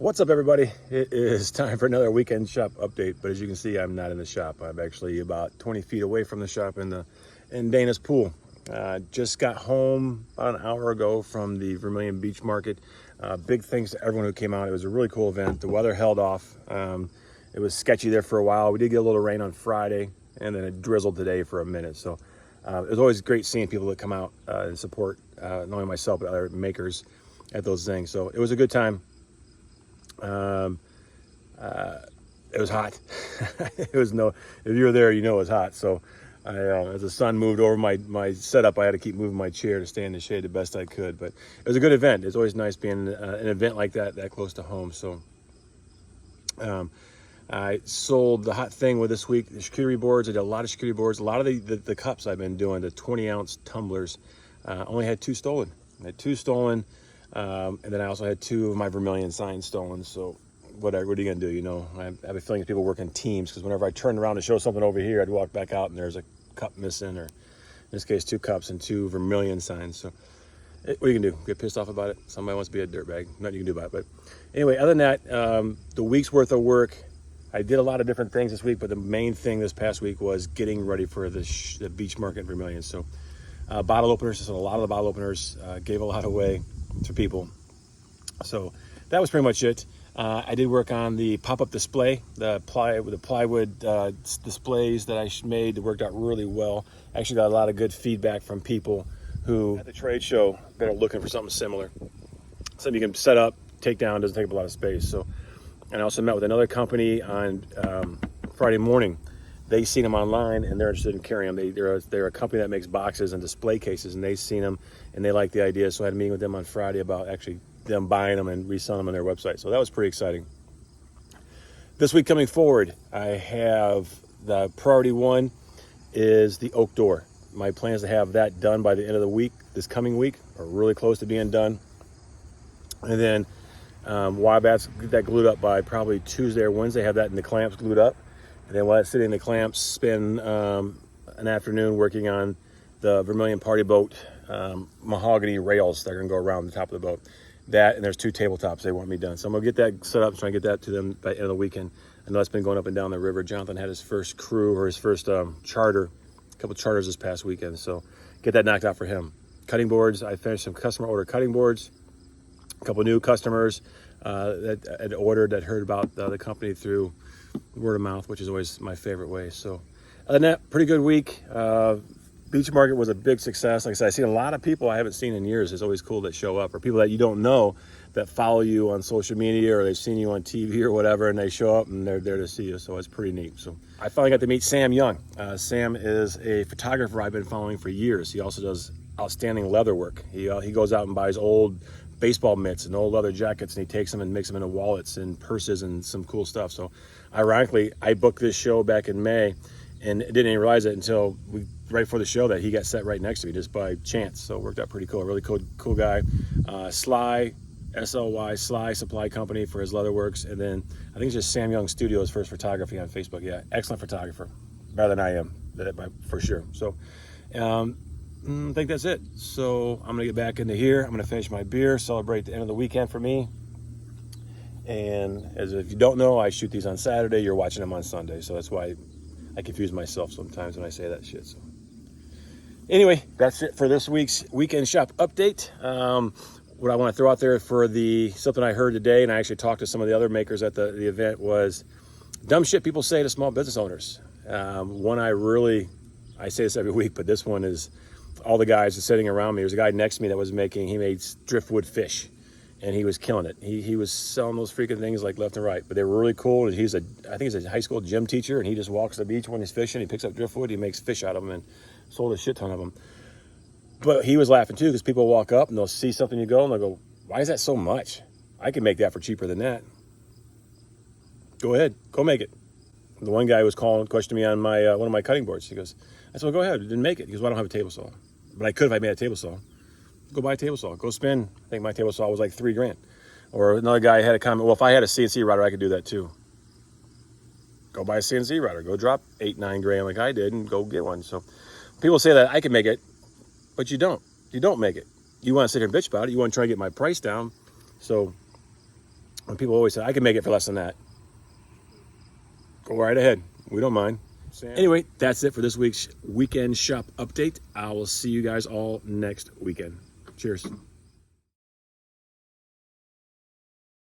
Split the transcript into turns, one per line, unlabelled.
What's up, everybody? It is time for another weekend shop update, but as you can see, I'm not in the shop. I'm actually about 20 feet away from the shop in Dana's Pool. Just got home about an hour ago from the Vermilion Beach Market. Big thanks to everyone who came out. It was a really cool event. The weather held off. It was sketchy there for a while. We did get a little rain on Friday, and then it drizzled today for a minute. So it was always great seeing people that come out and support not only myself but other makers at those things. So it was a good time. It was hot. If you were there, you know it was hot. So as the sun moved over my setup, I had to keep moving my chair to stay in the shade the best I could. But it was a good event. It's always nice being an event like that close to home. So I sold the hot thing with this week, the charcuterie boards. I did a lot of charcuterie boards. A lot of the cups I've been doing, the 20-ounce tumblers. Only had 2 stolen. I had 2 stolen. And then I also had 2 of my Vermilion signs stolen. So what are you gonna do? You know, I have a feeling people work in teams, because whenever I turned around to show something over here, I'd walk back out and there's a cup missing, or in this case 2 cups and 2 Vermilion signs. So what are you gonna do? Get pissed off about it? Somebody wants to be a dirtbag. Nothing you can do about it. But anyway, other than that, the week's worth of work. I did a lot of different things this week, but the main thing this past week was getting ready for the beach market in Vermilion. So bottle openers, just a lot of the bottle openers, gave a lot away to people. So that was pretty much it. I did work on the pop-up display, the plywood displays that I made. That worked out really well. I actually got a lot of good feedback from people who at the trade show that are looking for something similar. Something you can set up, take down, doesn't take up a lot of space. So, and I also met with another company on Friday morning. They seen them online and they're interested in carrying them. They're a company that makes boxes and display cases, and they've seen them and they like the idea. So I had a meeting with them on Friday about actually them buying them and reselling them on their website. So that was pretty exciting. This week coming forward, I have the priority one is the oak door. My plan is to have that done by the end of the week, this coming week, or really close to being done. And then Wabat's get that glued up by probably Tuesday or Wednesday, have that in the clamps glued up. And then while it's sitting in the clamps, spend an afternoon working on the Vermilion Party Boat mahogany rails that are going to go around the top of the boat. That, and there's 2 tabletops they want me done. So I'm going to get that set up and try and get that to them by the end of the weekend. I know it's been going up and down the river. Jonathan had his first crew, or his first charter, a couple charters this past weekend. So get that knocked out for him. Cutting boards, I finished some customer order cutting boards. A couple new customers that had ordered, that heard about the company through word of mouth, which is always my favorite way. So other than that, pretty good week. Beach market was a big success. Like I said, I've seen a lot of people I haven't seen in years. It's always cool that show up, or people that you don't know that follow you on social media, or they've seen you on TV or whatever, and they show up and they're there to see you. So it's pretty neat. So I finally got to meet Sam Young. Sam is a photographer I've been following for years. He also does outstanding leather work. He goes out and buys old baseball mitts and old leather jackets, and he takes them and makes them into wallets and purses and some cool stuff. So ironically, I booked this show back in May and didn't even realize it until right before the show that he got set right next to me just by chance. So it worked out pretty cool. Really cool guy. Sly, SLY, Sly Supply Company for his leather works. And then I think it's just Sam Young Studios for his photography on Facebook. Yeah, excellent photographer. Better than I am, for sure. So I think that's it. So I'm gonna get back into here. I'm gonna finish my beer, celebrate the end of the weekend for me. And as if you don't know, I shoot these on Saturday. You're watching them on Sunday. So that's why I confuse myself sometimes when I say that shit. So anyway, that's it for this week's weekend shop update. What I want to throw out there for something I heard today, and I actually talked to some of the other makers at the event, was dumb shit people say to small business owners. One I say this every week, but this one is all the guys sitting around me. There's a guy next to me that he made driftwood fish, and he was killing it. He was selling those freaking things like left and right, but they were really cool. And I think he's a high school gym teacher, and he just walks the beach when he's fishing. He picks up driftwood, he makes fish out of them, and sold a shit ton of them. But he was laughing too, because people walk up and they'll see something you go, and they'll go, "Why is that so much? I can make that for cheaper than that." Go ahead, go make it. The one guy was questioning me on my one of my cutting boards. He goes, I said, "Well, go ahead, then make it." He goes, "Well, I don't have a table saw, but I could if I made a table saw." Go buy a table saw. Go spend. I think my table saw was like $3,000. Or another guy had a comment, "Well, if I had a CNC router, I could do that too." Go buy a CNC router. Go drop $8-9 like I did and go get one. So people say that I can make it, but you don't. You don't make it. You want to sit here and bitch about it. You want to try to get my price down. So When people always say, I can make it for less than that. Go right ahead. We don't mind. Anyway, that's it for this week's weekend shop update. I will see you guys all next weekend. Cheers.